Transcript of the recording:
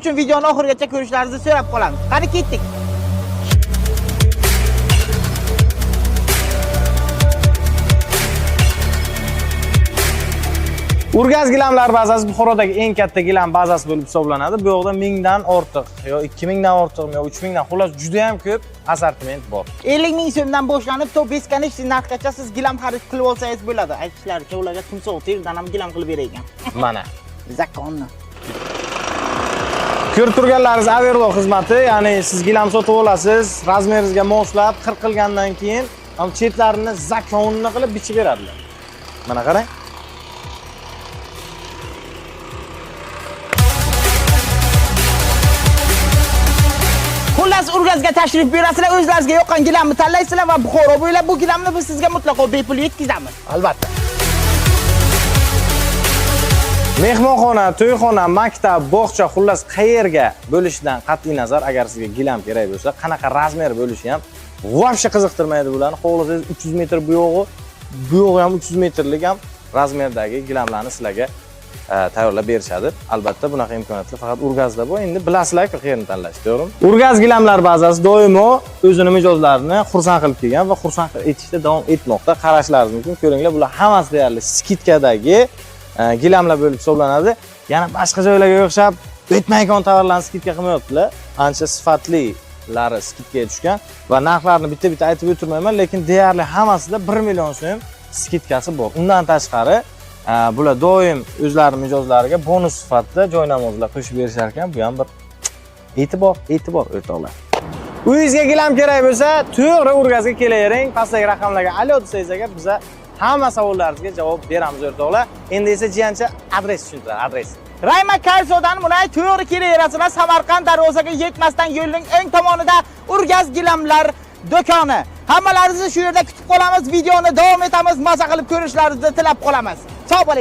uchun videoni oxirigacha ko'rishlaringizni so'rab qolamiz. Qani ketdik. Urgaz gilamlar bazasi Buxorodagi eng katta gilam bazasi bo'lib hisoblanadi. Bu yerda 1000 dan ortiq, yo 2000 dan ortiq, yo 3000 dan, xullas juda ham ko'p assortiment bor. 50 ming so'mdan boshlanib, to beskanichli narxgacha siz gilam xarid qilib olsangiz bo'ladi. Aytishlaricha ularga tumsoq terdan ham gilam qilib beraygan. Mana. Zakonni. Ko'rib turganlaringiz Averlock xizmati, ya'ni siz gilam sotib olasiz, razmeringizga moslab, qilgandan keyin ham chetlarini zakonni qilib bichib beradilar. Mana qarang. Xullas Urgazga tashrif buyurasizlar, o'zlaringizga yoqqan gilamni tanlaysizlar va Buxoro bo'ylab bu gilamni biz sizga mutlaqo bepul yetkazamiz. Albatta. Mehmonxona, to'yxona, maktab, bog'cha, xullas qayerga bo'lishidan qat'iy nazar, agar sizga gilam kerak bo'lsa, qanaqa razmer bo'lishi ham vobshe qiziqtirmaydi bularni. Xohlasangiz 300 metr bu yog'i ham 300 metrlik ham razmerdagi gilamlarni sizlarga tayyorlab berishadi. Albatta bunaqa imkoniyatlar faqat Urgazda bor. Endi bilasizlar-ku qayerni tanlashni, to'g'rimi? Urgaz gilamlar bazasi doimo o'zini mijozlarini xursand qilib kelgan va xursand etishda davom etmoqda. Qarashlaringiz mumkin. Ko'ringlar, bular hammasi deyarli skidkadagi gilamlar bo'lib hisoblanadi. Yana boshqa joylarga o'xshab o'tmaydigan tovarlarni skidka qilmayaptilar. Ancha sifatlilari skidkaga tushgan va narxlarini bitta-bitta aytib o'tirmayman, lekin deyarli hammasida 1 million so'm skidkasi bor. Undan tashqari bular doim o'zlari mijozlariga bonus sifatida joy namozlar qo'shib berishar ekan. Bu ham bir e'tibor o'rtoqlar. Uyingizga gilam kerak bo'lsa, to'g'ri Urgazga kelavering. Pastdagi raqamlarga alo desangiz agar biza hamma savollaringizga javob beramiz o'rtoqlar. Endi esa jiyancha adres tushuntiradi, adres. Rayma Kaysodan mulay to'g'ri kelaverasizlar. Samarqand darvozaga yetmasdan yo'lning o'ng tomonida Urgaz gilamlar do'koni. Hammalaringizni shu yerda kutib qolamiz. Videoni davom etamiz. Maza qilib ko'rishlaringizni tilab qolamiz. Sog' bo'ling.